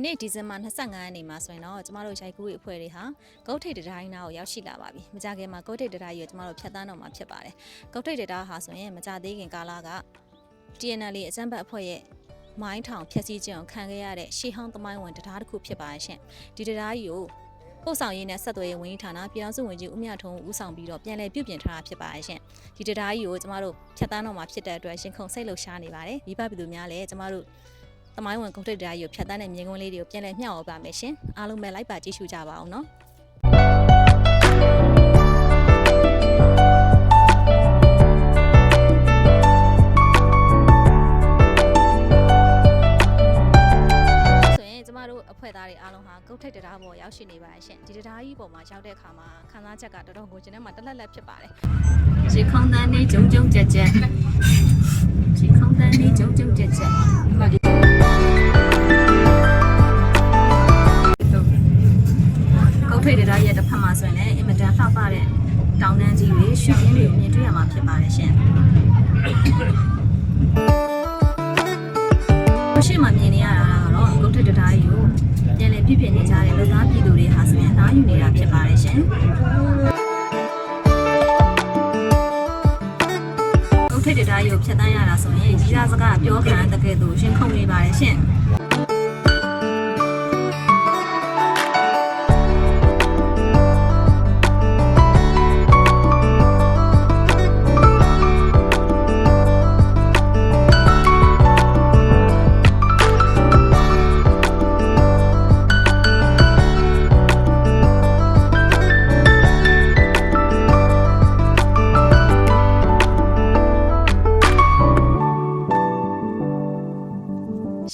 နေ့ဒီဇင်ဘာ25ရက်နေ့မှာဆိုရင်တော့ကျမတို့ရိုက်ကူးရေးအဖွဲ့တွေဟာကုတ်ထိပ်တံတားနာကိုရောက်ရှိလာပါပြီ။မကြခင်မှာကုတ်ထိပ်တံတားကြီးကိုကျမတို့ဖြတ်သန်းတော့မှာဖြစ်ပါတယ်။ကုတ်ထိပ်တံတားဟာဆိုရင်မကြသေးခင်ကာလက TNL အစံပတ်အဖွဲ့ရဲ့မိုင်းထောင်ဖျက်ဆီးခြင်းကိုခံခဲ့ရတဲ့ရှေးဟောင်းသမိုင်းဝင်တံတားတစ်ခုဖြစ်ပါရဲ့ရှင်။ဒီတံတားကြီးကိုပို့ဆောင်ရေးနဲ့ဆက်သွယ်ရေးဝန်ကြီးဌာနပြည်ထောင်စုဝန်ကြီးဦးမြထွန်းဦးဆောင်ပြီးတော့ပြန်လည်ပြုပြင်ထားတာဖြစ်ပါရဲ့ရှင်။ဒီတံတားကြီးကိုကျမတို့ဖြတ်သန်းတော့မှာဖြစ်တဲ့အတွက်ရှင်ခုန်စိတ်လှုပ်ရှားနေပါတယ်။မိဘပြည်သူများလည်းကျမတို့သမိုင်းဝင်ကုတ်ထိပ်တံတားကြီးကိုဖြတ်သန်းတဲ့မြင်ကွင်းလေးတွေကိုပြန်လည်မျှဝေပါမယ်ရှင်။အားလုံးပဲလိုက်ပါကြည့်ရှုကြပါအောင်နော်။အဖွဲ့သားတွေအားလုံးဟာကုတ်ထိပ်တံတားပေါ်ရောက်ရှိနေပါရဲ့ရှင်ဒီတံတားကြီးပေါ်မှာရောက်တဲ့အခါမှာခန်းစားချက်ကတော်တော်ကိုကျင်းထဲမှာတက်လက်လက်ဖြစ်ပါတယ်ရေခေါင်းတန်းလေးဂျုံဂျုံကြက်ကြက်ရေခေါင်းတန်းလေးဂျုံဂျုံကြက်ကြက်ကုတ်ထိပ်တံတားရဲ့တစ်ဖက်မှာဆိုရင်လည်းအင်မတန်လှပတဲ့တောင်တန်းကြီးတွေရွှေရင်းတွေကိုမြင်တွေ့ရမှာဖြစ်ပါတယ်ရှင်ရှိမှမြင်နေရတာကတော့ကုတ်ထိပ်တံတားကြီးကိုပြန်လည်ပြည့်ပြည့်နေကြတဲ့လူသားပြည်သူတွေဟာဆိုရင်အားယူနေတာဖြစ်ပါတယ်ရှင်ကုတ်ထိပ်တံတားကြီးကိုဖြတ်တန်းရတာဆိုရင်ကြီးစားစကားပြောခံတကယ်သူရှင်းခုန်နေပါတယ်ရှင်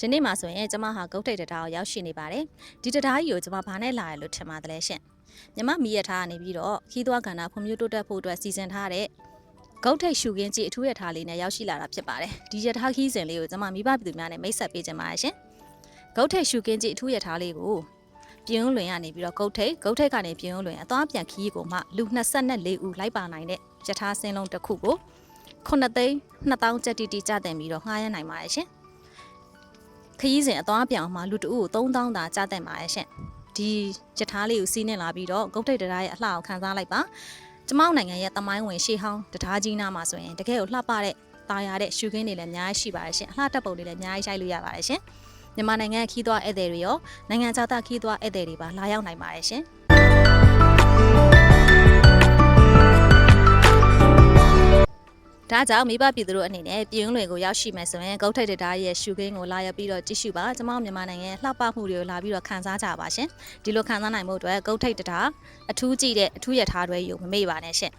ယနေ့မှာဆိုရင်ကျမဟာကုတ်ထိပ်တံတားကိုရောက်ရှိနေပါတယ်ဒီတံတားကြီးကိုကျမဘာနဲ့လာရလို့ထင်ပါတယ်လဲရှင်မြမမီရထားကနေပြီးတော့ခီးသွွားကဏ္ဍဖွံ့ဖြိုးတိုးတက်ဖို့အတွက်စီစဉ်ထားတဲ့ကုတ်ထိပ်ရှုခင်းကြီးအထူးရထားလေးနဲ့ရောက်ရှိလာတာဖြစ်ပါတယ်ဒီရထားခီးစဉ်လေးကိုကျမမိဘပြည်သူများနဲ့မိတ်ဆက်ပေးခြင်းပါတယ်ရှင်ကုတ်ထိပ်ရှုခင်းကြီးအထူးရထားလေးကိုပြင်းဦးလွင်ကနေပြီးတော့ကုတ်ထိပ်ကနေပြင်းဦးလွင်အသွားပြန်ခီးကိုမှလူ24ဦးလိုက်ပါနိုင်တဲ့ရထားစင်းလုံးတစ်ခုကို9,200,000ကျပ်တီကျတင်ပြီးတော့ငှားရမ်းနိုင်ပါတယ်ရှင်ခရီးစဉ်အသွားပြောင်းမှာလူတအုပ်ကို3,000သာကြားတဲ့ပါရဲ့ရှင်ဒီရထားလေးကိုစီးနှင်လာပြီးတော့ကုတ်ထိပ်တံတားရဲ့အလှအောင်ခန်းစားလိုက်ပါကျမောက်နိုင်ငံရဲ့သမိုင်းဝင်ရှေးဟောင်းတံတားကြီးနားမှာဆိုရင်တကယ်ကိုလှပတဲ့တာယာတဲ့ရှုခင်းတွေလည်းအများကြီးရှိပါတယ်ရှင်အလှတက်ပုံတွေလည်းအများကြီးရိုက်လို့ရပါတယ်ရှင်မြန်မာနိုင်ငံခီးသွွားဧည့်သည်တွေရောနိုင်ငံခြားသားခီးသွွားဧည့်သည်တွေပါလာရောက်နိုင်ပါတယ်ရှင်ဒါကြောင့်မိဘပြည်သူတို့အနေနဲ့ပြည်ဦးလွင်ကိုရောက်ရှိမယ်ဆိုရင်ကုတ်ထိပ်တံတားရဲ့ရှုခင်းကိုလာရောက်ပြီးတော့ကြည့်ရှုပါကျမတို့မြန်မာနိုင်ငံလှပမှုတွေကိုလာပြီးတော့ခန်းစားကြပါရှင်ဒီလိုခန်းစားနိုင်ဖို့အတွက်ကုတ်ထိပ်တံတားအထူးကြည့်တဲ့အထူးရထားတွေယူမမေ့ပါနဲ့ရှင်